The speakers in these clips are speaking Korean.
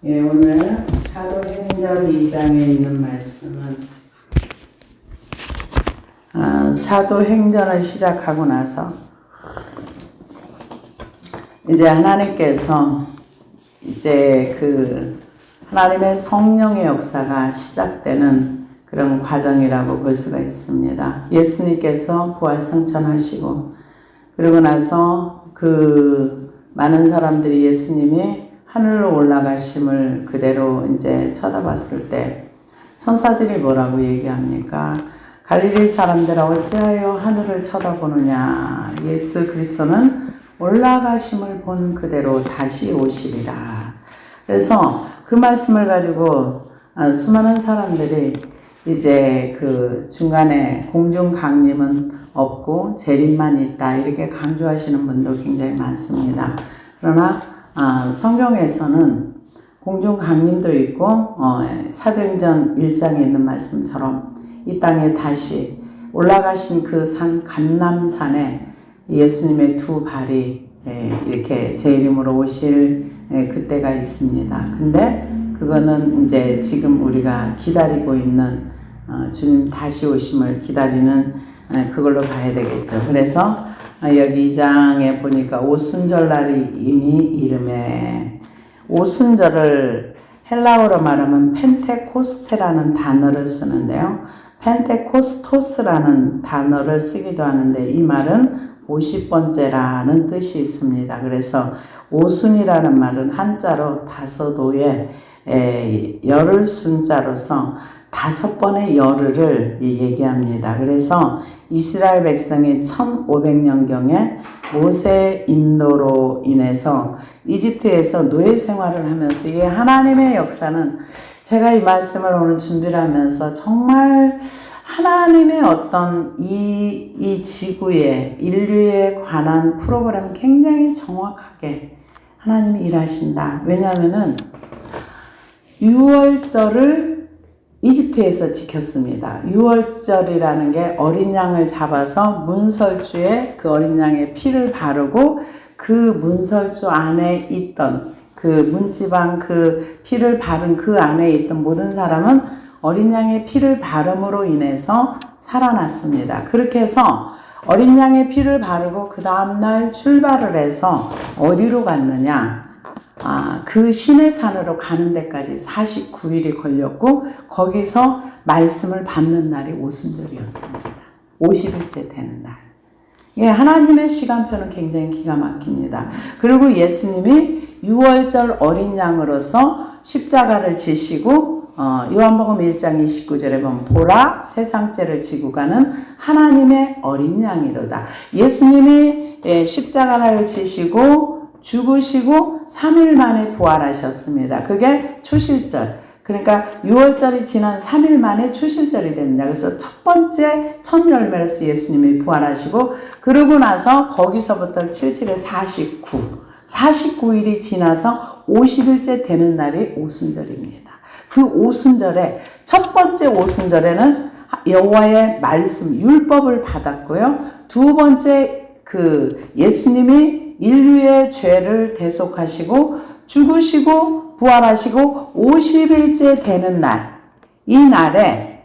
오늘 사도행전 2장에 있는 말씀은 사도행전을 시작하고 나서 이제 하나님께서 이제 하나님의 성령의 역사가 시작되는 그런 과정이라고 볼 수가 있습니다. 예수님께서 부활승천하시고 그러고 나서 많은 사람들이 예수님이 하늘로 올라가심을 그대로 이제 쳐다봤을 때 천사들이 뭐라고 얘기합니까? 갈릴리 사람들아 어찌하여 하늘을 쳐다보느냐? 예수 그리스도는 올라가심을 본 그대로 다시 오시리라. 그래서 그 말씀을 가지고 수많은 사람들이 이제 중간에 공중 강림은 없고 재림만 있다 이렇게 강조하시는 분도 굉장히 많습니다. 그러나 성경에서는 공중 강림도 있고 사도행전 1장에 있는 말씀처럼 이 땅에 다시 올라가신 그 산 감람산에 예수님의 두 발이 이렇게 재림으로 오실 그때가 있습니다. 근데 그거는 이제 지금 우리가 기다리고 있는 주님 다시 오심을 기다리는 그걸로 봐야 되겠죠. 그래서 여기 2장에 보니까 오순절날이 이미 이름에 오순절을 헬라어로 말하면 펜테코스테라는 단어를 쓰는데요. 펜테코스토스라는 단어를 쓰기도 하는데 이 말은 50번째라는 뜻이 있습니다. 그래서 오순이라는 말은 한자로 다섯오에 열을 순자로서 5번의 열흘을 얘기합니다. 그래서 이스라엘 백성이 1500년경에 모세 인도로 인해서 이집트에서 노예 생활을 하면서 이 하나님의 역사는 제가 이 말씀을 오늘 준비를 하면서 정말 하나님의 어떤 이 지구에 인류에 관한 프로그램 굉장히 정확하게 하나님이 일하신다. 왜냐하면은 6월절을 이집트에서 지켰습니다. 6월절이라는 게 어린 양을 잡아서 문설주에 그 어린 양의 피를 바르고 그 문설주 안에 있던 그 문지방 그 피를 바른 그 안에 있던 모든 사람은 어린 양의 피를 바름으로 인해서 살아났습니다. 그렇게 해서 어린 양의 피를 바르고 그 다음날 출발을 해서 어디로 갔느냐? 그 신의 산으로 가는 데까지 49일이 걸렸고 거기서 말씀을 받는 날이 오순절이었습니다. 50일째 되는 날. 예, 하나님의 시간표는 굉장히 기가 막힙니다. 그리고 예수님이 6월절 어린 양으로서 십자가를 지시고 요한복음 1장 29절에 보면 보라 세상죄를 지고 가는 하나님의 어린 양이로다. 예수님이 십자가를 지시고 죽으시고 3일 만에 부활하셨습니다. 그게 초실절. 그러니까 6월절이 지난 3일 만에 초실절이 됩니다. 그래서 첫 번째 첫 열매로서 예수님이 부활하시고 그러고 나서 거기서부터 77에 49일이 지나서 50일째 되는 날이 오순절입니다. 그 오순절에 첫 번째 오순절에는 여호와의 말씀 율법을 받았고요. 두 번째 예수님이 인류의 죄를 대속하시고 죽으시고 부활하시고 50일째 되는 날, 이 날에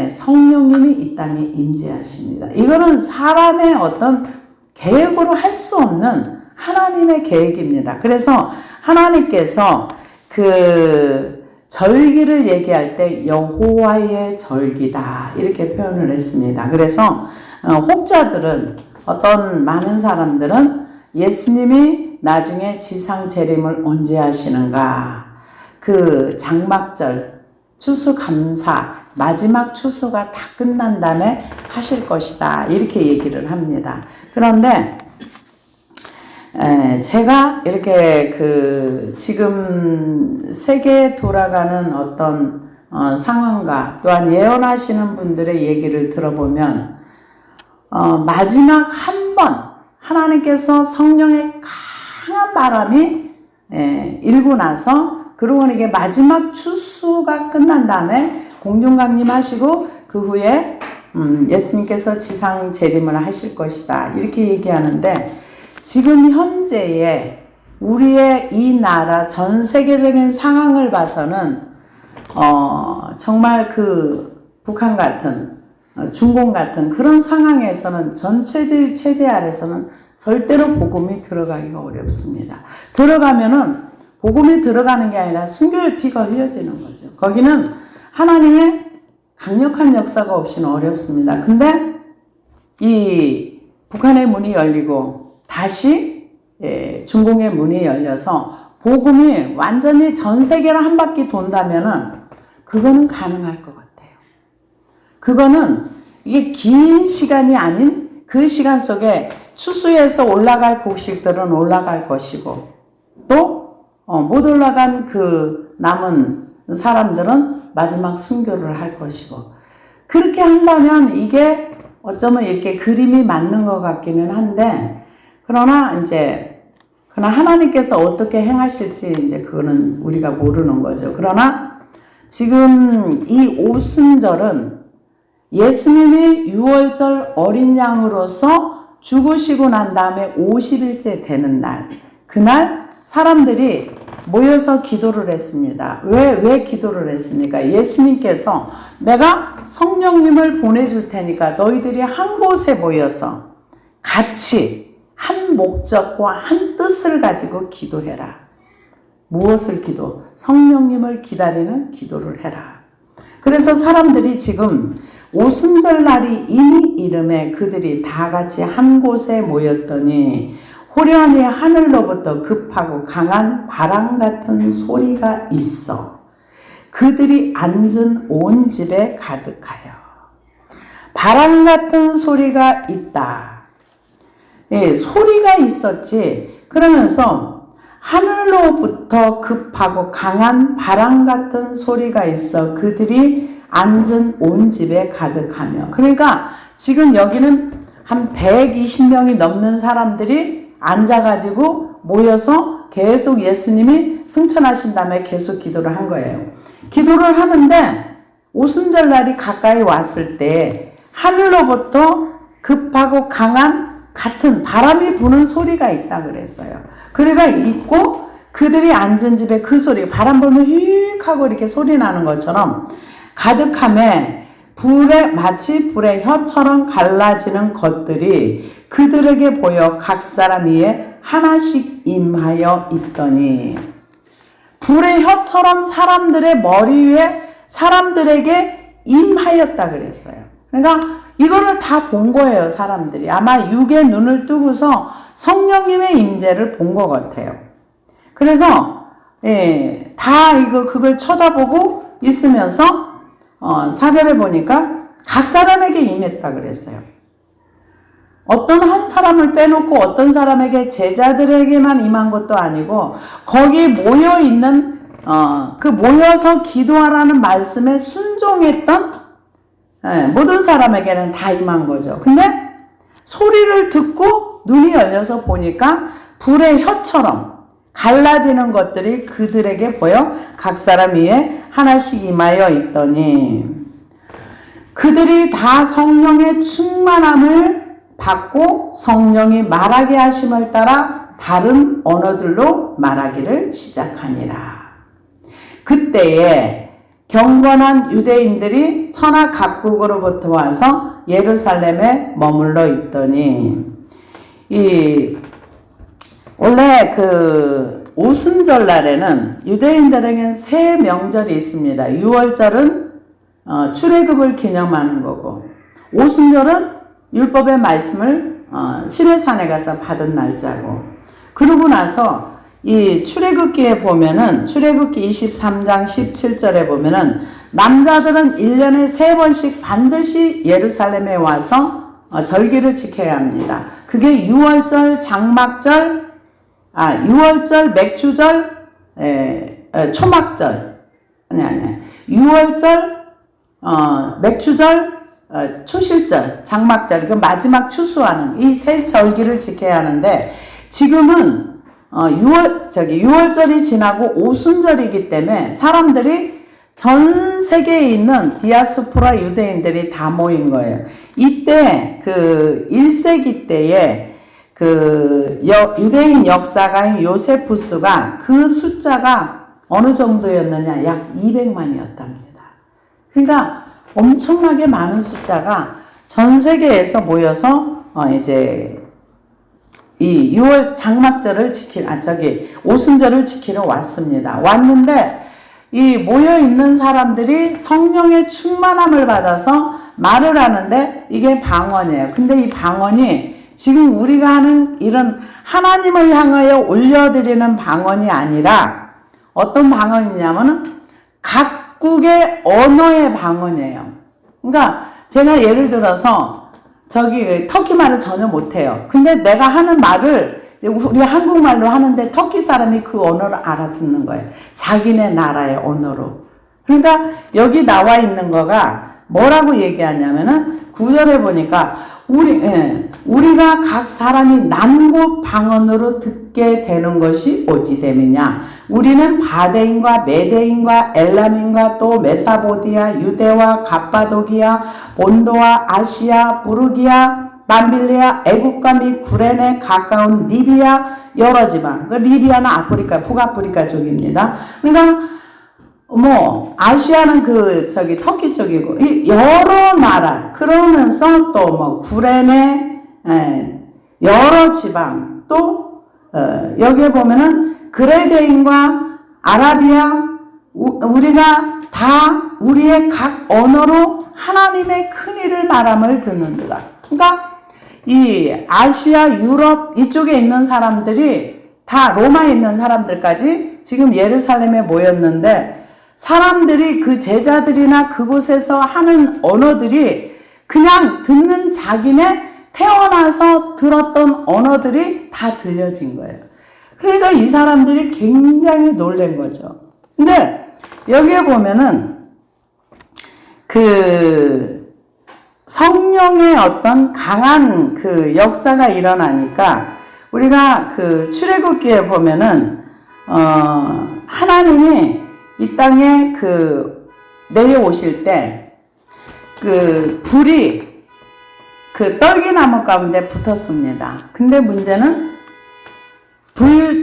성령님이 이 땅에 임재하십니다. 이거는 사람의 어떤 계획으로 할 수 없는 하나님의 계획입니다. 그래서 하나님께서 절기를 얘기할 때 여호와의 절기다 이렇게 표현을 했습니다. 그래서 혹자들은 많은 사람들은 예수님이 나중에 지상 재림을 언제 하시는가? 장막절, 추수감사, 마지막 추수가 다 끝난 다음에 하실 것이다. 이렇게 얘기를 합니다. 그런데 제가 이렇게 지금 세계에 돌아가는 어떤 상황과 또한 예언하시는 분들의 얘기를 들어보면 마지막 한 번 하나님께서 성령의 강한 바람이 일고 나서 그러고는 이게 마지막 추수가 끝난 다음에 공중강림하시고 그 후에 예수님께서 지상 재림을 하실 것이다 이렇게 얘기하는데 지금 현재의 우리의 이 나라 전 세계적인 상황을 봐서는 정말 그 북한 같은 중공 같은 그런 상황에서는 전체주의 체제 아래서는 절대로 복음이 들어가기가 어렵습니다. 들어가면은 복음이 들어가는 게 아니라 순교의 피가 흘려지는 거죠. 거기는 하나님의 강력한 역사가 없이는 어렵습니다. 근데 이 북한의 문이 열리고 다시 중공의 문이 열려서 복음이 완전히 전 세계를 한 바퀴 돈다면은 그거는 가능할 것 같아요. 그거는 이게 긴 시간이 아닌 그 시간 속에 추수해서 올라갈 곡식들은 올라갈 것이고 또 못 올라간 그 남은 사람들은 마지막 순교를 할 것이고 그렇게 한다면 이게 어쩌면 이렇게 그림이 맞는 것 같기는 한데 그러나 하나님께서 어떻게 행하실지 이제 그거는 우리가 모르는 거죠. 그러나 지금 이 오순절은 예수님이 유월절 어린 양으로서 죽으시고 난 다음에 50일째 되는 날, 그날 사람들이 모여서 기도를 했습니다. 왜 기도를 했습니까? 예수님께서 내가 성령님을 보내줄 테니까 너희들이 한 곳에 모여서 같이 한 목적과 한 뜻을 가지고 기도해라. 무엇을 기도? 성령님을 기다리는 기도를 해라. 그래서 사람들이 지금 오순절 날이 이미 이름에 그들이 다 같이 한 곳에 모였더니 호련히 하늘로부터 급하고 강한 바람 같은 소리가 있어 그들이 앉은 온 집에 가득하여. 바람 같은 소리가 있다. 예, 소리가 있었지. 그러면서 하늘로부터 급하고 강한 바람 같은 소리가 있어 그들이 앉은 온 집에 가득하며. 그러니까 지금 여기는 한 120명이 넘는 사람들이 앉아가지고 모여서 계속 예수님이 승천하신 다음에 계속 기도를 한 거예요. 기도를 하는데 오순절 날이 가까이 왔을 때 하늘로부터 급하고 강한 같은 바람이 부는 소리가 있다 그랬어요. 그래가 있고 그들이 앉은 집에 그 소리, 바람 불면 휙 하고 이렇게 소리 나는 것처럼 가득함에 마치 불의 혀처럼 갈라지는 것들이 그들에게 보여 각 사람 위에 하나씩 임하여 있더니. 불의 혀처럼 사람들의 머리 위에 사람들에게 임하였다 그랬어요. 그러니까 이거를 다 본 거예요, 사람들이. 아마 육의 눈을 뜨고서 성령님의 임재를 본 것 같아요. 그래서 다 그걸 쳐다보고 있으면서 4절에 보니까 각 사람에게 임했다 그랬어요. 어떤 한 사람을 빼놓고 어떤 사람에게 제자들에게만 임한 것도 아니고 거기 모여 있는 그 모여서 기도하라는 말씀에 순종했던 모든 사람에게는 다 임한 거죠. 근데 소리를 듣고 눈이 열려서 보니까 불의 혀처럼 갈라지는 것들이 그들에게 보여 각 사람 위에 하나씩 임하여 있더니 그들이 다 성령의 충만함을 받고 성령이 말하게 하심을 따라 다른 언어들로 말하기를 시작하니라. 그때에 경건한 유대인들이 천하 각국으로부터 와서 예루살렘에 머물러 있더니 원래 그 오순절 날에는 유대인들에게는 세 명절이 있습니다. 유월절은 출애굽을 기념하는 거고 오순절은 율법의 말씀을 시내산에 가서 받은 날짜고 그러고 나서 이 출애굽기에 보면은 출애굽기 23장 17절에 보면은 남자들은 1년에 3번씩 반드시 예루살렘에 와서 절기를 지켜야 합니다. 그게 유월절, 장막절, 유월절, 맥주절, 초막절, 유월절, 맥주절, 초실절, 장막절, 그 마지막 추수하는 이 세 절기를 지켜야 하는데 지금은 유월절이 지나고 오순절이기 때문에 사람들이 전 세계에 있는 디아스포라 유대인들이 다 모인 거예요. 이때 그 1세기 때에 유대인 역사가인 요세푸스가 그 숫자가 어느 정도였느냐? 약 200만이었답니다. 그러니까 엄청나게 많은 숫자가 전 세계에서 모여서 이제 이 6월 장막절을 오순절을 지키러 왔습니다. 왔는데 이 모여 있는 사람들이 성령의 충만함을 받아서 말을 하는데 이게 방언이에요. 근데 이 방언이 지금 우리가 하는 이런 하나님을 향하여 올려드리는 방언이 아니라 어떤 방언이냐면은 각국의 언어의 방언이에요. 그러니까 제가 예를 들어서 터키 말을 전혀 못해요. 근데 내가 하는 말을 우리 한국말로 하는데 터키 사람이 그 언어를 알아듣는 거예요. 자기네 나라의 언어로. 그러니까 여기 나와 있는 거가 뭐라고 얘기하냐면은 9절에 보니까 우리가 각 사람이 남곳 방언으로 듣게 되는 것이 어찌됨이냐. 우리는 바데인과 메데인과 엘람인과 또 메사보디아, 유대와 갑바도기아, 본도와 아시아, 부르기아, 밤빌리아, 애국과 및 구레네 가까운 리비아 여러 지방. 리비아는 아프리카, 북아프리카 쪽입니다. 그러니까 아시아는 터키 쪽이고, 이 여러 나라, 그러면서 또 구레네, 여러 지방, 또, 여기에 보면은, 그레데인과 아라비아, 우리가 다 우리의 각 언어로 하나님의 큰 일을 말함을 듣는다. 그러니까, 이 아시아, 유럽, 이쪽에 있는 사람들이 다 로마에 있는 사람들까지 지금 예루살렘에 모였는데, 사람들이 그 제자들이나 그곳에서 하는 언어들이 그냥 듣는 자기네 태어나서 들었던 언어들이 다 들려진 거예요. 그러니까 이 사람들이 굉장히 놀란 거죠. 근데 여기에 보면은 성령의 어떤 강한 역사가 일어나니까 우리가 출애굽기에 보면은 하나님이 이 땅에 내려오실 때 불이 떨기나무 가운데 붙었습니다. 근데 문제는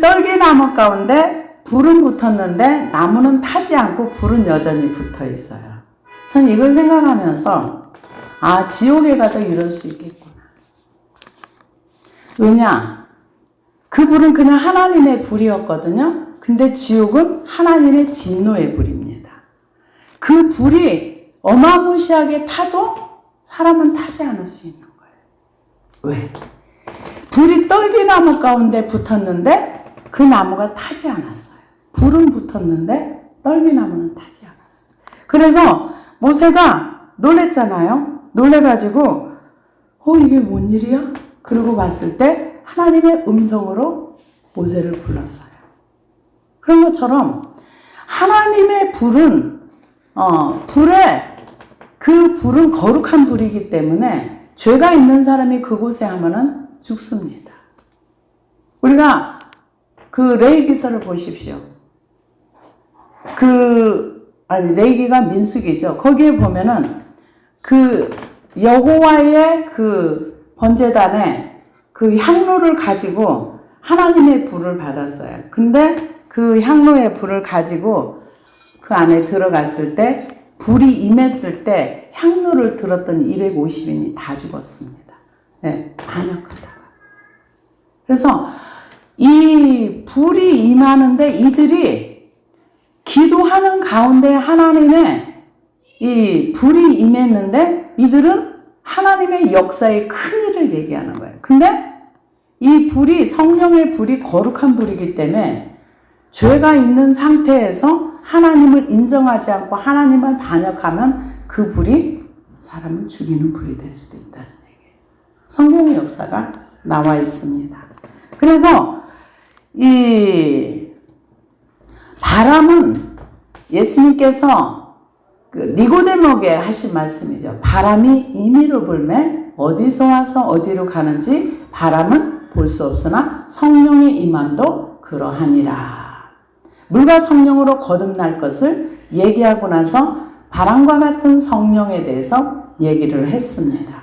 떨기나무 가운데 불은 붙었는데 나무는 타지 않고 불은 여전히 붙어 있어요. 전 이걸 생각하면서 지옥에 가도 이럴 수 있겠구나. 왜냐? 그 불은 그냥 하나님의 불이었거든요. 근데 지옥은 하나님의 진노의 불입니다. 그 불이 어마무시하게 타도 사람은 타지 않을 수 있는 거예요. 왜? 불이 떨기나무 가운데 붙었는데 그 나무가 타지 않았어요. 불은 붙었는데 떨기나무는 타지 않았어요. 그래서 모세가 놀랬잖아요. 놀래가지고 이게 뭔 일이야? 그러고 봤을 때 하나님의 음성으로 모세를 불렀어요. 그런 것처럼 하나님의 불은 불은 거룩한 불이기 때문에 죄가 있는 사람이 그곳에 하면은 죽습니다. 우리가 레위기서를 보십시오. 레위기가 민수기죠. 거기에 보면은 여호와의 번제단에 향로를 가지고 하나님의 불을 받았어요. 근데 향로의 불을 가지고 그 안에 들어갔을 때 불이 임했을 때 향로를 들었던 250인이 다 죽었습니다. 네, 반역하다가. 그래서 이 불이 임하는데 이들이 기도하는 가운데 하나님의 이 불이 임했는데 이들은 하나님의 역사의 큰 일을 얘기하는 거예요. 근데 이 불이 성령의 불이 거룩한 불이기 때문에 죄가 있는 상태에서 하나님을 인정하지 않고 하나님을 반역하면 그 불이 사람을 죽이는 불이 될 수도 있다는 얘기예요. 성령의 역사가 나와 있습니다. 그래서 이 바람은 예수님께서 니고데모에게 하신 말씀이죠. 바람이 임의로 불매 어디서 와서 어디로 가는지 바람은 볼 수 없으나 성령의 임함도 그러하니라. 물과 성령으로 거듭날 것을 얘기하고 나서 바람과 같은 성령에 대해서 얘기를 했습니다.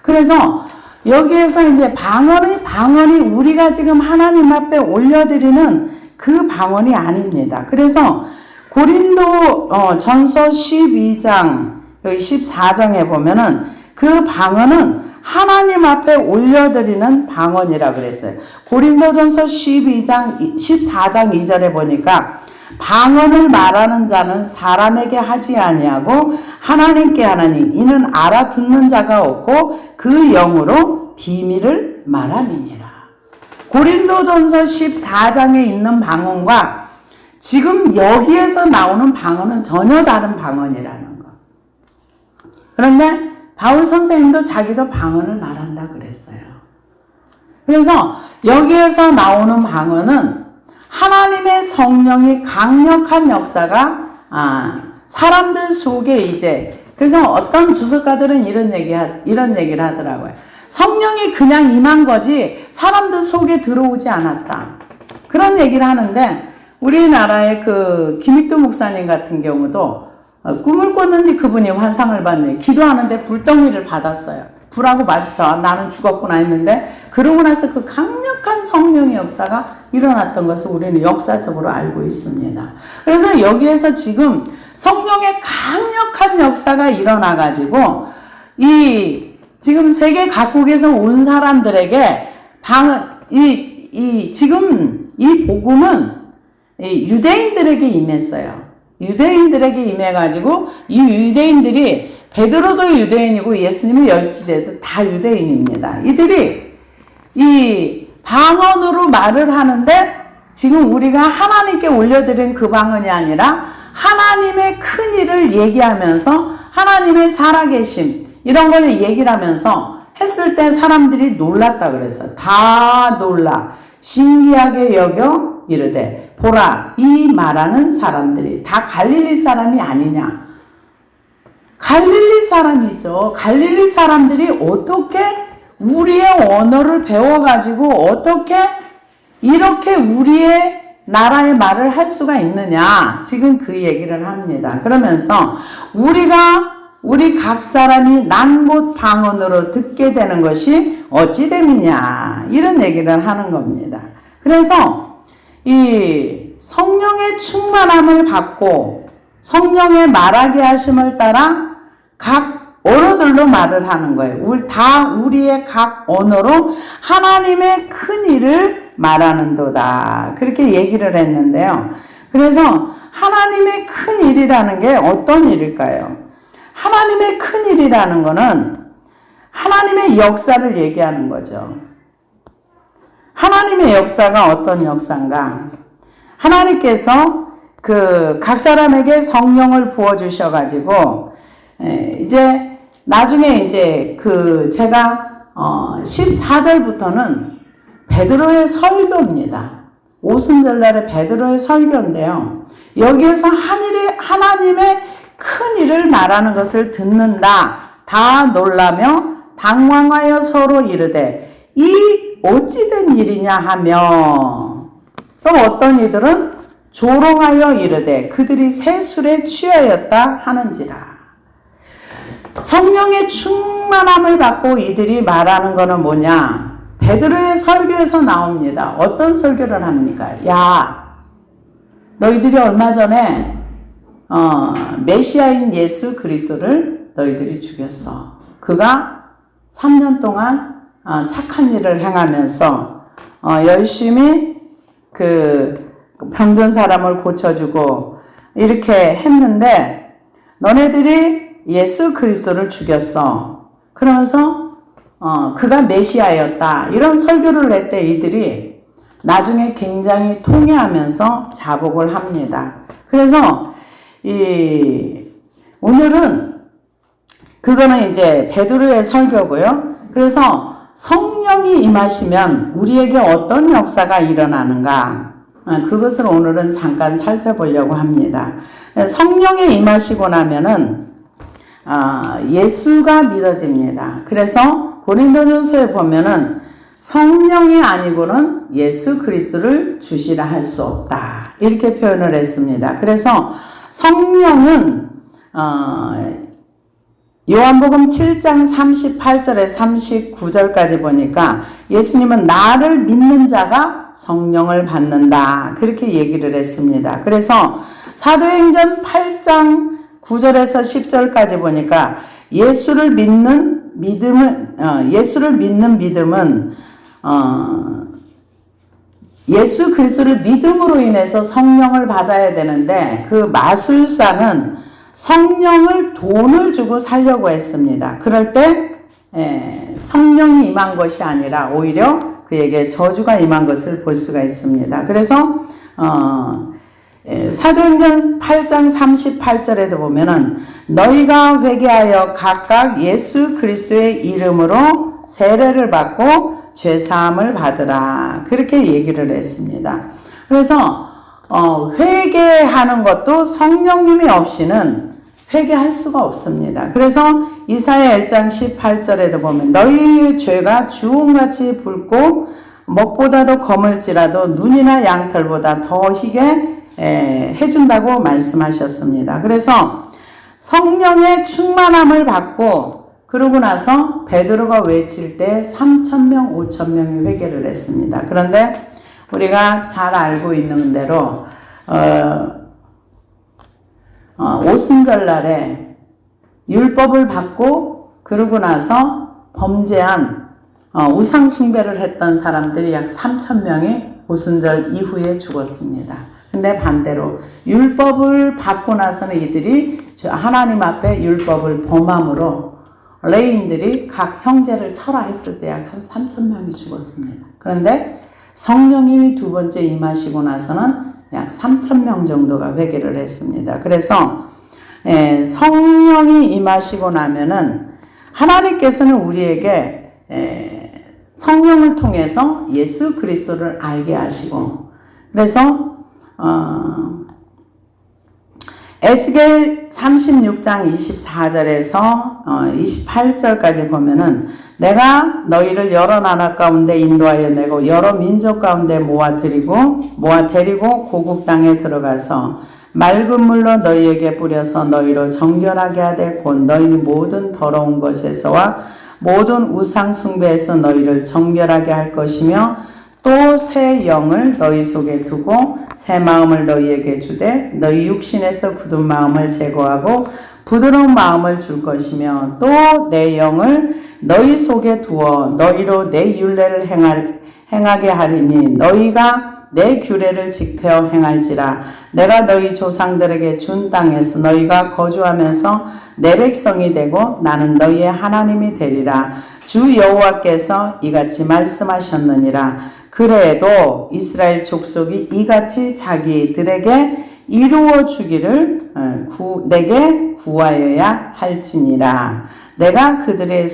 그래서 여기에서 이제 방언이 우리가 지금 하나님 앞에 올려드리는 그 방언이 아닙니다. 그래서 고린도 전서 12장 여기 14장에 보면은 그 방언은 하나님 앞에 올려드리는 방언이라 그랬어요. 고린도전서 14장 2절에 보니까 방언을 말하는 자는 사람에게 하지 아니하고 하나님께 하나니 이는 알아듣는 자가 없고 그 영으로 비밀을 말함이니라. 고린도전서 14장에 있는 방언과 지금 여기에서 나오는 방언은 전혀 다른 방언이라는 거. 그런데 바울 선생님도 자기도 방언을 말한다 그랬어요. 그래서 여기에서 나오는 방언은 하나님의 성령이 강력한 역사가 사람들 속에 이제 그래서 어떤 주석가들은 이런 얘기를 하더라고요. 성령이 그냥 임한 거지 사람들 속에 들어오지 않았다. 그런 얘기를 하는데 우리나라의 그 김익두 목사님 같은 경우도 꿈을 꿨는데 그분이 환상을 봤네. 기도하는데 불덩이를 받았어요. 불하고 마주쳐 나는 죽었구나 했는데 그러고 나서 그 강력한 성령의 역사가 일어났던 것을 우리는 역사적으로 알고 있습니다. 그래서 여기에서 지금 성령의 강력한 역사가 일어나가지고 지금 세계 각국에서 온 사람들에게 지금 이 복음은 유대인들에게 임했어요. 유대인들에게 임해가지고 이 유대인들이 베드로도 유대인이고 예수님의 12제도 다 유대인입니다. 이들이 이 방언으로 말을 하는데 지금 우리가 하나님께 올려드린 그 방언이 아니라 하나님의 큰 일을 얘기하면서 하나님의 살아계심 이런 걸 얘기를 하면서 했을 때 사람들이 놀랐다 그래서 다 놀라 신기하게 여겨 이르되 보라 이 말하는 사람들이 다 갈릴리 사람이 아니냐. 갈릴리 사람이죠. 갈릴리 사람들이 어떻게 우리의 언어를 배워가지고 어떻게 이렇게 우리의 나라의 말을 할 수가 있느냐. 지금 그 얘기를 합니다. 그러면서 우리 각 사람이 난 곳 방언으로 듣게 되는 것이 어찌 됨이냐. 이런 얘기를 하는 겁니다. 그래서 이 성령의 충만함을 받고 성령의 말하게 하심을 따라 각 언어들로 말을 하는 거예요. 우리의 각 언어로 하나님의 큰 일을 말하는도다. 그렇게 얘기를 했는데요. 그래서 하나님의 큰 일이라는 게 어떤 일일까요? 하나님의 큰 일이라는 거는 하나님의 역사를 얘기하는 거죠. 하나님의 역사가 어떤 역사인가? 하나님께서 각 사람에게 성령을 부어주셔가지고, 이제, 나중에 이제 제가, 14절부터는 베드로의 설교입니다. 오순절날의 베드로의 설교인데요. 여기에서 하나님의 큰 일을 말하는 것을 듣는다. 다 놀라며 당황하여 서로 이르되, 이 어찌된 일이냐 하며, 또 어떤 이들은 조롱하여 이르되 그들이 새 술에 취하였다 하는지라. 성령의 충만함을 받고 이들이 말하는 것은 뭐냐? 베드로의 설교에서 나옵니다. 어떤 설교를 합니까? 야, 너희들이 얼마 전에 메시아인 예수 그리스도를 너희들이 죽였어. 그가 3년 동안 착한 일을 행하면서 열심히 병든 사람을 고쳐주고 이렇게 했는데 너네들이 예수 그리스도를 죽였어. 그러면서 그가 메시아였다. 이런 설교를 했대. 이들이 나중에 굉장히 통회하면서 자복을 합니다. 그래서 오늘은 그거는 이제 베드로의 설교고요. 그래서 성령이 임하시면 우리에게 어떤 역사가 일어나는가? 그것을 오늘은 잠깐 살펴보려고 합니다. 성령이 임하시고 나면은 예수가 믿어집니다. 그래서 고린도전서에 보면은 성령이 아니고는 예수 그리스도를 주시라 할 수 없다. 이렇게 표현을 했습니다. 그래서 성령은 요한복음 7장 38절에 39절까지 보니까 예수님은 나를 믿는 자가 성령을 받는다. 그렇게 얘기를 했습니다. 그래서 사도행전 8장 9절에서 10절까지 보니까 예수를 믿는 믿음은 예수 그리스도를 믿음으로 인해서 성령을 받아야 되는데 그 마술사는 성령을 돈을 주고 살려고 했습니다. 그럴 때 성령이 임한 것이 아니라 오히려 그에게 저주가 임한 것을 볼 수가 있습니다. 그래서 사도행전 8장 38절에도 보면은 너희가 회개하여 각각 예수 그리스도의 이름으로 세례를 받고 죄사함을 받으라. 그렇게 얘기를 했습니다. 그래서 회개하는 것도 성령님이 없이는 회개할 수가 없습니다. 그래서 이사야 1장 18절에도 보면 너희의 죄가 주홍같이 붉고 먹보다도 검을지라도 눈이나 양털보다 더 희게 해준다고 말씀하셨습니다. 그래서 성령의 충만함을 받고 그러고 나서 베드로가 외칠 때 3,000명, 5,000명이 회개를 했습니다. 그런데 우리가 잘 알고 있는 대로 오순절날에 율법을 받고 그러고 나서 범죄한 우상 숭배를 했던 사람들이 약 3,000명이 오순절 이후에 죽었습니다. 근데 반대로 율법을 받고 나서는 이들이 하나님 앞에 율법을 범함으로 레인들이 각 형제를 철화했을 때 약 한 3,000명이 죽었습니다. 그런데 성령님이 두 번째 임하시고 나서는 약 3,000명 정도가 회개를 했습니다. 그래서 성령이 임하시고 나면은 하나님께서는 우리에게 성령을 통해서 예수 그리스도를 알게 하시고 그래서 에스겔 36장 24절에서 28절까지 보면은 내가 너희를 여러 나라 가운데 인도하여 내고 여러 민족 가운데 모아 데리고 고국 땅에 들어가서 맑은 물로 너희에게 뿌려서 너희로 정결하게 하되 곧 너희 모든 더러운 것에서와 모든 우상 숭배에서 너희를 정결하게 할 것이며 또 새 영을 너희 속에 두고 새 마음을 너희에게 주되 너희 육신에서 굳은 마음을 제거하고 부드러운 마음을 줄 것이며 또 내 영을 너희 속에 두어 너희로 내 율례를 행하게 하리니 너희가 내 규례를 지켜 행할지라. 내가 너희 조상들에게 준 땅에서 너희가 거주하면서 내 백성이 되고 나는 너희의 하나님이 되리라. 주 여호와께서 이같이 말씀하셨느니라. 그래도 이스라엘 족속이 이같이 자기들에게 이루어 주기를 내게 구하여야 할지니라. 내가 그들의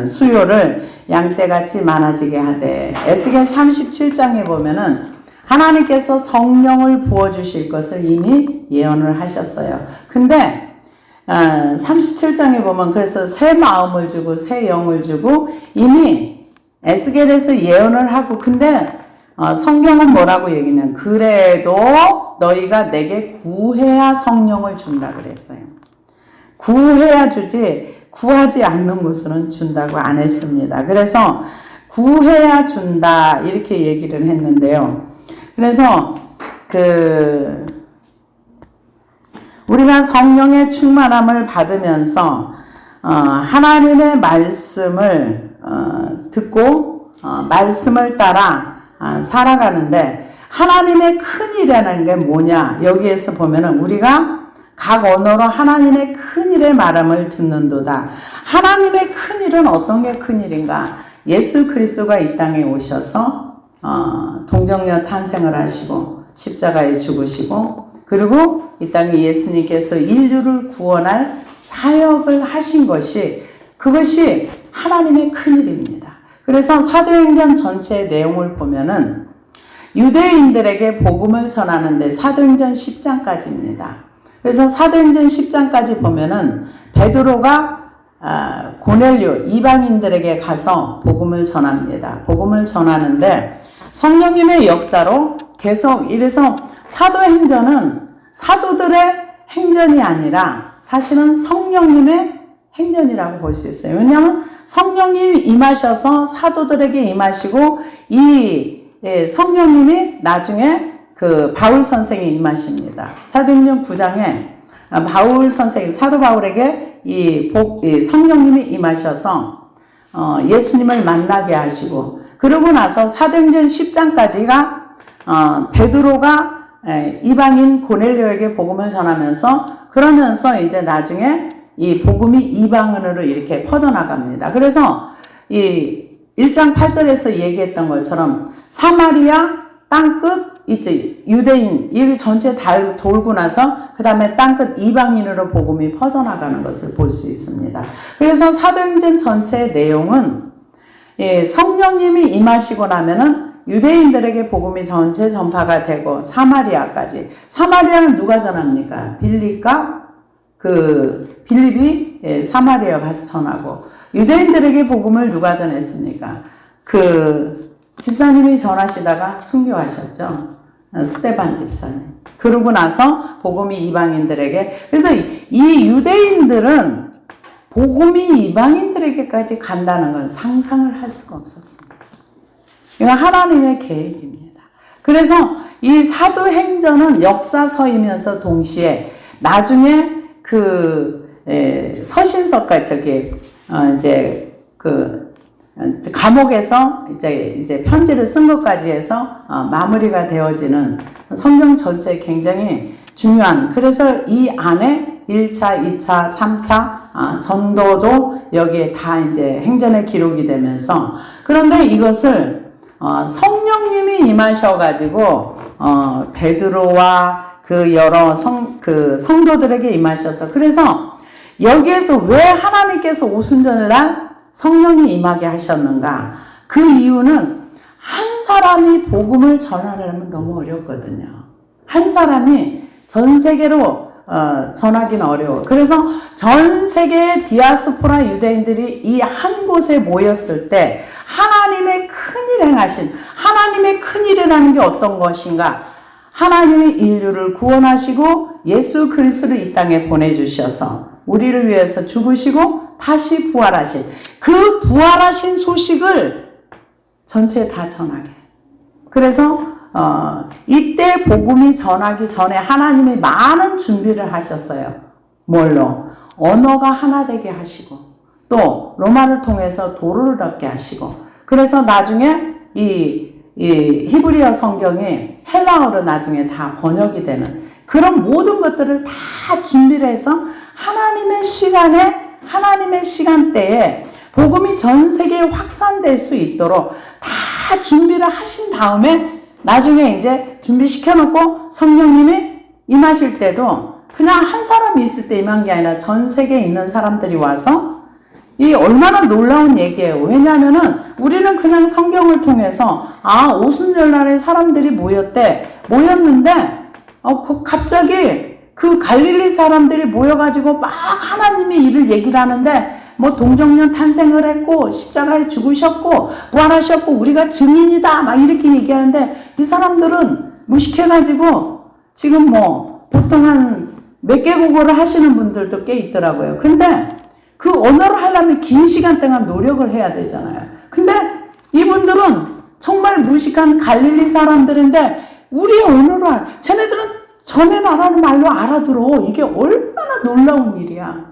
수요를 양떼같이 많아지게 하되. 에스겔 37장에 보면은 하나님께서 성령을 부어주실 것을 이미 예언을 하셨어요. 근데 37장에 보면 그래서 새 마음을 주고 새 영을 주고 이미 에스겔에서 예언을 하고 근데 성경은 뭐라고 얘기냐면 그래도 너희가 내게 구해야 성령을 준다 그랬어요. 구해야 주지 구하지 않는 것으로는 준다고 안 했습니다. 그래서 구해야 준다 이렇게 얘기를 했는데요. 그래서 우리가 성령의 충만함을 받으면서 하나님의 말씀을 듣고 말씀을 따라 살아가는데 하나님의 큰일이라는 게 뭐냐 여기에서 보면은 우리가 각 언어로 하나님의 큰일의 말함을 듣는도다. 하나님의 큰일은 어떤 게 큰일인가? 예수 그리스도가 이 땅에 오셔서 동정녀 탄생을 하시고 십자가에 죽으시고 그리고 이 땅에 예수님께서 인류를 구원할 사역을 하신 그것이 하나님의 큰일입니다. 그래서 사도행전 전체의 내용을 보면은 유대인들에게 복음을 전하는데 사도행전 10장까지입니다. 그래서 사도행전 10장까지 보면은 베드로가 고넬료 이방인들에게 가서 복음을 전합니다. 복음을 전하는데 성령님의 역사로 계속 이래서 사도행전은 사도들의 행전이 아니라 사실은 성령님의 행전이라고 볼 수 있어요. 왜냐하면 성령님이 임하셔서 사도들에게 임하시고 성령님이 나중에 그 바울 선생이 임하십니다. 사도행전 9장에 바울 선생, 사도 바울에게 이 성령님이 임하셔서 예수님을 만나게 하시고, 그러고 나서 사도행전 10장까지가 베드로가 이방인 고넬료에게 복음을 전하면서, 그러면서 이제 나중에 이 복음이 이방인으로 이렇게 퍼져나갑니다. 그래서 이 1장 8절에서 얘기했던 것처럼 사마리아 땅끝 이제 유대인 이 전체 다 돌고 나서 그 다음에 땅끝 이방인으로 복음이 퍼져나가는 것을 볼 수 있습니다. 그래서 사도행전 전체의 내용은 성령님이 임하시고 나면은 유대인들에게 복음이 전체 전파가 되고 사마리아까지. 사마리아는 누가 전합니까? 빌립이 사마리아 가서 전하고, 유대인들에게 복음을 누가 전했습니까? 집사님이 전하시다가 순교하셨죠. 스데반 집사님. 그러고 나서 복음이 이방인들에게. 그래서 이 유대인들은 복음이 이방인들에게까지 간다는 건 상상을 할 수가 없었습니다. 이건 하나님의 계획입니다. 그래서 이 사도행전은 역사서이면서 동시에 나중에 서신서까지 감옥에서 이제 편지를 쓴 것까지 해서 마무리가 되어지는 성경 전체에 굉장히 중요한, 그래서 이 안에 1차, 2차, 3차 전도도 여기에 다 이제 행전에 기록이 되면서, 그런데 이것을 성령님이 임하셔가지고 베드로와 그 여러 성도들에게 임하셔서, 그래서 여기에서 왜 하나님께서 오순절날 성령이 임하게 하셨는가? 그 이유는 한 사람이 복음을 전하려면 너무 어렵거든요. 한 사람이 전 세계로 전하기는 어려워. 그래서 전 세계의 디아스포라 유대인들이 이 한 곳에 모였을 때 하나님의 큰일 행하신, 하나님의 큰일이라는 게 어떤 것인가? 하나님이 인류를 구원하시고 예수 그리스도를 이 땅에 보내주셔서 우리를 위해서 죽으시고 다시 부활하신, 그 부활하신 소식을 전체에 다 전하게. 그래서 이때 복음이 전하기 전에 하나님이 많은 준비를 하셨어요. 뭘로? 언어가 하나 되게 하시고, 또 로마를 통해서 도를 덮게 하시고, 그래서 나중에 이 히브리어 성경이 헬라어로 나중에 다 번역이 되는 그런 모든 것들을 다 준비를 해서 하나님의 시간대에 복음이 전 세계에 확산될 수 있도록 다 준비를 하신 다음에 나중에 이제 준비시켜 놓고 성령님이 임하실 때도 그냥 한 사람이 있을 때 임한 게 아니라 전 세계에 있는 사람들이 와서, 이 얼마나 놀라운 얘기예요. 왜냐하면은 우리는 그냥 성경을 통해서 오순절날에 사람들이 모였는데 갑자기 그 갈릴리 사람들이 모여가지고 막 하나님의 일을 얘기를 하는데, 동정년 탄생을 했고 십자가에 죽으셨고 부활하셨고 우리가 증인이다 막 이렇게 얘기하는데, 이 사람들은 무식해가지고 지금 보통 한 몇 개국어를 하시는 분들도 꽤 있더라고요. 근데 그 언어를 하려면 긴 시간 동안 노력을 해야 되잖아요. 근데 이분들은 정말 무식한 갈릴리 사람들인데 우리의 언어를 쟤네들은 전에 말하는 말로 알아들어. 이게 얼마나 놀라운 일이야.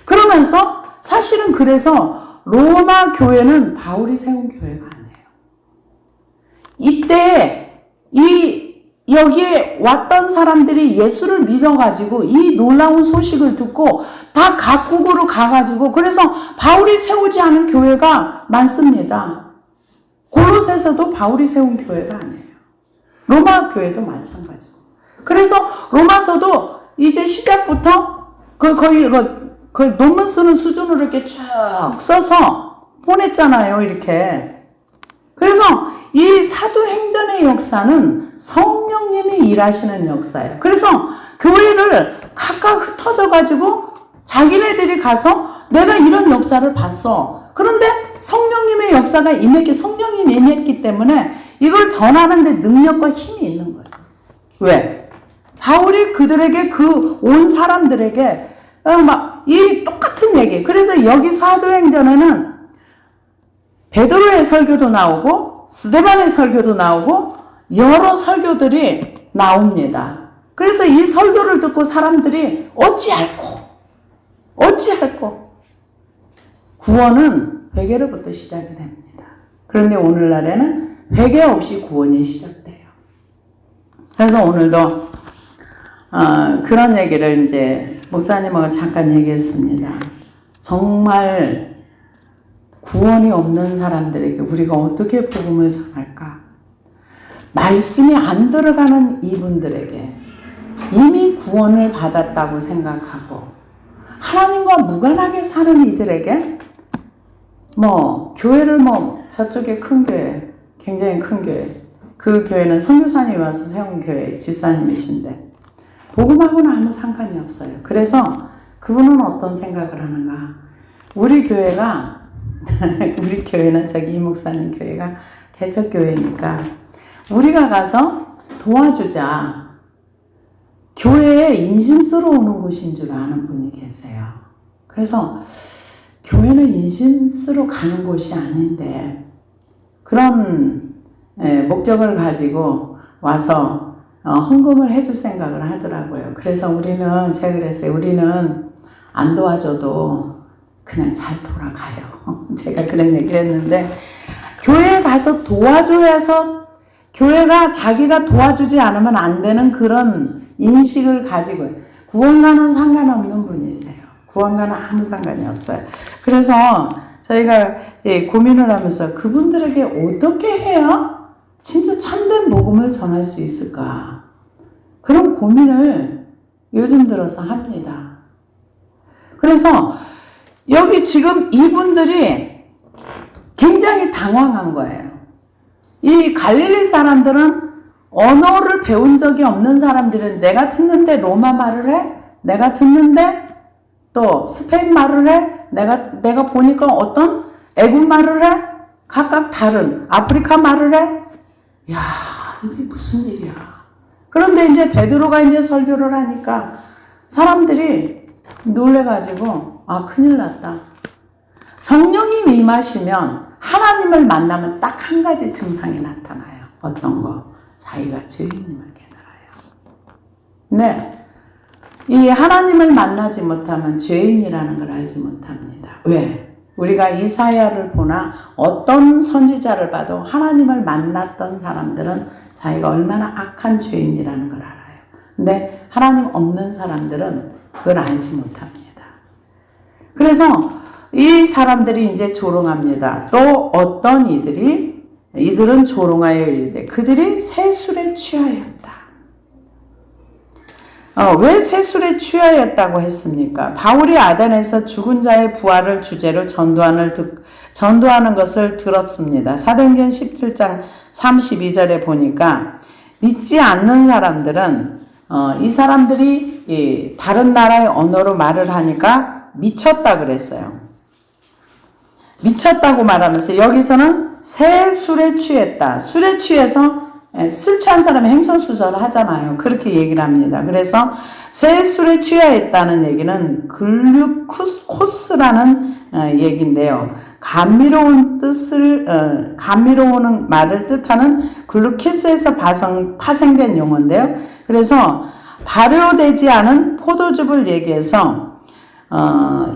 그러면서 사실은 그래서 로마 교회는 바울이 세운 교회가 아니에요. 이때 여기에 왔던 사람들이 예수를 믿어가지고 이 놀라운 소식을 듣고 다 각국으로 가가지고, 그래서 바울이 세우지 않은 교회가 많습니다. 골로새서도 바울이 세운 교회가 아니에요. 로마 교회도 마찬가지고. 그래서 로마서도 이제 시작부터 거의 논문 쓰는 수준으로 이렇게 쭉 써서 보냈잖아요, 이렇게. 그래서 이 사도행전의 역사는 성령님이 일하시는 역사예요. 그래서 교회를 각각 흩어져가지고 자기네들이 가서 내가 이런 역사를 봤어. 그런데 성령님의 역사가 성령님이 임했기 때문에 이걸 전하는 데 능력과 힘이 있는 거죠. 왜? 바울이 그들에게 온 사람들에게 막 이 똑같은 얘기. 그래서 여기 사도행전에는 베드로의 설교도 나오고 스데반의 설교도 나오고 여러 설교들이 나옵니다. 그래서 이 설교를 듣고 사람들이 어찌할꼬 구원은 회개로부터 시작이 됩니다. 그런데 오늘날에는 회개 없이 구원이 시작돼요. 그래서 오늘도 그런 얘기를 이제 목사님하고 잠깐 얘기했습니다. 정말 구원이 없는 사람들에게 우리가 어떻게 복음을 전할까? 말씀이 안 들어가는 이분들에게 이미 구원을 받았다고 생각하고 하나님과 무관하게 사는 이들에게 교회를 저쪽에 큰 교회, 굉장히 큰 교회, 그 교회는 선교사님이 와서 세운 교회 집사님이신데 복음하고는 아무 상관이 없어요. 그래서 그분은 어떤 생각을 하는가? 우리 교회가 우리 교회는 저기 이 목사님 교회가 개척교회니까 우리가 가서 도와주자. 교회에 인심 쓰러 오는 곳인 줄 아는 분이 계세요. 그래서 교회는 인심 쓰러 가는 곳이 아닌데 그런 목적을 가지고 와서 헌금을 해줄 생각을 하더라고요. 그래서 제가 그랬어요. 우리는 안 도와줘도 그냥 잘 돌아가요. 제가 그런 얘기를 했는데 교회에 가서 도와줘야서 교회가 자기가 도와주지 않으면 안 되는 그런 인식을 가지고 구원과는 상관없는 분이세요. 구원과는 아무 상관이 없어요. 그래서 저희가 고민을 하면서 그분들에게 어떻게 해야 진짜 참된 복음을 전할 수 있을까? 그런 고민을 요즘 들어서 합니다. 그래서 여기 지금 이분들이 굉장히 당황한 거예요. 이 갈릴리 사람들은 언어를 배운 적이 없는 사람들은 내가 듣는데 로마 말을 해? 내가 듣는데 또 스페인 말을 해? 내가 보니까 어떤 애국 말을 해? 각각 다른 아프리카 말을 해? 야, 이게 무슨 일이야. 그런데 이제 베드로가 이제 설교를 하니까 사람들이 놀래가지고 큰일 났다. 성령이 임하시면 하나님을 만나면 딱 한 가지 증상이 나타나요. 어떤 거? 자기가 죄인임을 깨달아요. 네. 이 하나님을 만나지 못하면 죄인이라는 걸 알지 못합니다. 왜? 우리가 이사야를 보나 어떤 선지자를 봐도 하나님을 만났던 사람들은 자기가 얼마나 악한 죄인이라는 걸 알아요. 근데 하나님 없는 사람들은 그걸 알지 못합니다. 그래서 이 사람들이 이제 조롱합니다. 또 어떤 이들은 조롱하여 이르되 그들이 새술에 취하였다. 왜 새술에 취하였다고 했습니까? 바울이 아덴에서 죽은 자의 부활을 주제로 전도하는 것을 들었습니다. 사도행전 17장 32절에 보니까 믿지 않는 사람들은 이 사람들이 다른 나라의 언어로 말을 하니까 미쳤다 그랬어요. 미쳤다고 말하면서 여기서는 새 술에 취했다. 술에 취해서 술 취한 사람이 행선수설을 하잖아요. 그렇게 얘기를 합니다. 그래서 새 술에 취하였다는 얘기는 글루코스라는 얘기인데요. 감미로운 말을 뜻하는 글루케스에서 파생된 용어인데요. 그래서 발효되지 않은 포도즙을 얘기해서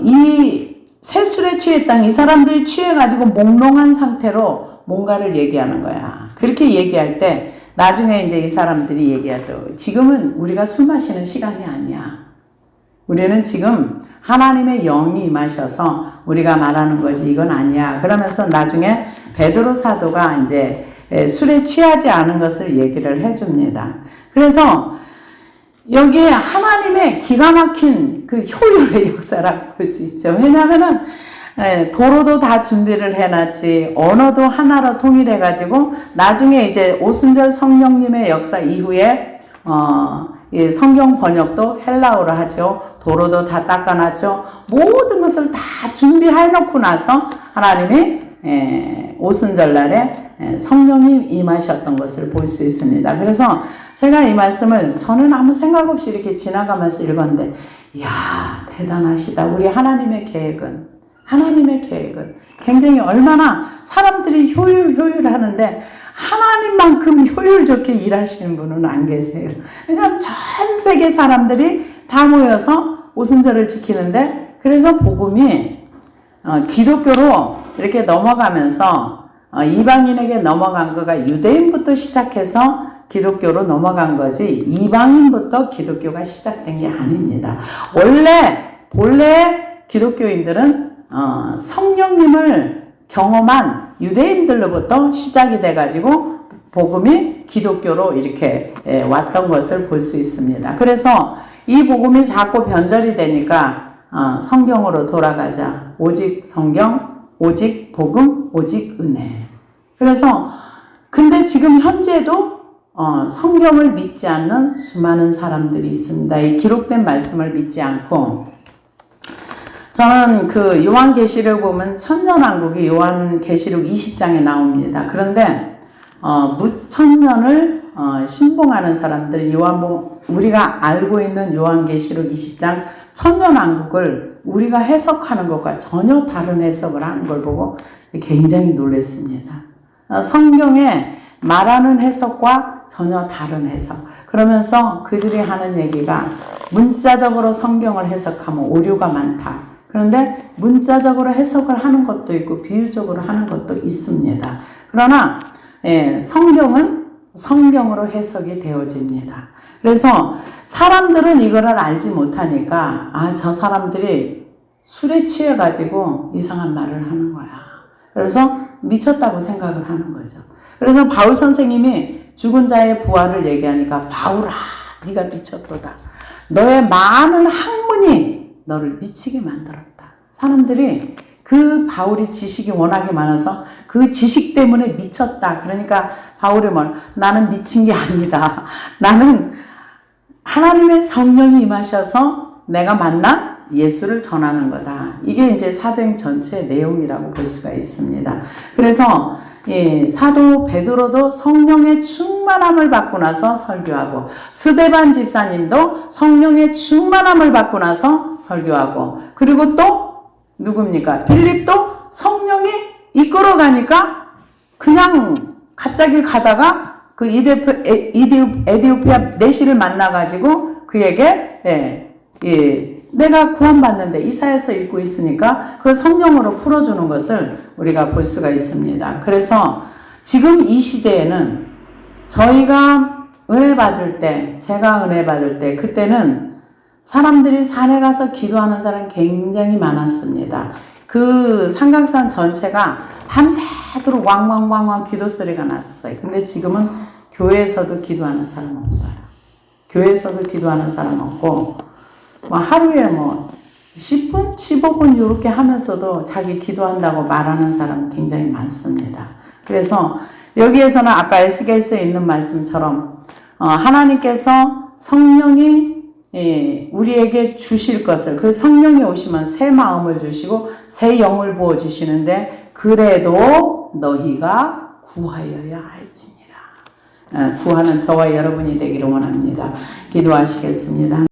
이 새술에 취했다는 이 사람들이 취해가지고 몽롱한 상태로 뭔가를 얘기하는 거야. 그렇게 얘기할 때 나중에 이제 이 사람들이 얘기하죠. 지금은 우리가 술 마시는 시간이 아니야. 우리는 지금 하나님의 영이 임하셔서 우리가 말하는 거지 이건 아니야. 그러면서 나중에 베드로 사도가 이제 술에 취하지 않은 것을 얘기를 해줍니다. 그래서 여기에 하나님의 기가 막힌 그 효율의 역사라고 볼 수 있죠. 왜냐하면은 도로도 다 준비를 해놨지, 언어도 하나로 통일해가지고 나중에 이제 오순절 성령님의 역사 이후에 이 성경 번역도 헬라어로 하죠. 도로도 다 닦아놨죠. 모든 것을 다 준비해놓고 나서 하나님이 오순절날에 성령이 임하셨던 것을 볼 수 있습니다. 그래서 제가 이 말씀을 저는 아무 생각 없이 이렇게 지나가면서 읽었는데, 이야, 대단하시다. 우리 하나님의 계획은 굉장히 얼마나 사람들이 효율하는데 하나님만큼 효율 좋게 일하시는 분은 안 계세요. 그러니까 전 세계 사람들이 다 모여서 오순절을 지키는데, 그래서 복음이 기독교로 이렇게 넘어가면서 이방인에게 넘어간 거가 유대인부터 시작해서 기독교로 넘어간 거지, 이방인부터 기독교가 시작된 게 아닙니다. 본래 기독교인들은 성령님을 경험한 유대인들로부터 시작이 돼가지고 복음이 기독교로 이렇게 왔던 것을 볼 수 있습니다. 그래서 이 복음이 자꾸 변절이 되니까 성경으로 돌아가자. 오직 성경, 오직 복음, 오직 은혜. 그래서 근데 지금 현재도 성경을 믿지 않는 수많은 사람들이 있습니다. 이 기록된 말씀을 믿지 않고, 저는 그 요한계시록 보면 천년왕국이 요한계시록 20장에 나옵니다. 그런데 무천년을 신봉하는 사람들, 우리가 알고 있는 요한계시록 20장 천년왕국을 우리가 해석하는 것과 전혀 다른 해석을 하는 걸 보고 굉장히 놀랐습니다. 성경에 말하는 해석과 전혀 다른 해석. 그러면서 그들이 하는 얘기가 문자적으로 성경을 해석하면 오류가 많다. 그런데 문자적으로 해석을 하는 것도 있고 비유적으로 하는 것도 있습니다. 그러나 성경은 성경으로 해석이 되어집니다. 그래서 사람들은 이거를 알지 못하니까 저 사람들이 술에 취해가지고 이상한 말을 하는 거야. 그래서 미쳤다고 생각을 하는 거죠. 그래서 바울 선생님이 죽은 자의 부활을 얘기하니까, 바울아, 네가 미쳤도다. 너의 많은 학문이 너를 미치게 만들었다. 사람들이 그 바울이 지식이 워낙에 많아서 그 지식 때문에 미쳤다. 그러니까 바울이 나는 미친 게 아니다. 나는 하나님의 성령이 임하셔서 내가 만난 예수를 전하는 거다. 이게 이제 사도행 전체의 내용이라고 볼 수가 있습니다. 그래서 사도 베드로도 성령의 충만함을 받고 나서 설교하고, 스데반 집사님도 성령의 충만함을 받고 나서 설교하고, 그리고 또 누굽니까? 빌립도 성령이 이끌어가니까 그냥 갑자기 가다가 그 에디오피아 내시를 만나가지고 그에게 내가 구원받는데, 이사야서 읽고 있으니까 그 성령으로 풀어주는 것을 우리가 볼 수가 있습니다. 그래서 지금 이 시대에는 저희가 은혜 받을 때, 제가 은혜 받을 때, 그때는 사람들이 산에 가서 기도하는 사람 굉장히 많았습니다. 그 삼각산 전체가 밤새도록 왕왕왕왕 기도 소리가 났어요. 근데 지금은 교회에서도 기도하는 사람 없어요. 교회에서도 기도하는 사람 없고, 하루에 10분, 15분 이렇게 하면서도 자기 기도한다고 말하는 사람 굉장히 많습니다. 그래서 여기에서는 아까 에스겔서에 있는 말씀처럼 하나님께서 성령이 우리에게 주실 것을, 그 성령이 오시면 새 마음을 주시고 새 영을 부어주시는데, 그래도 너희가 구하여야 할지니라. 구하는 저와 여러분이 되기를 원합니다. 기도하시겠습니다.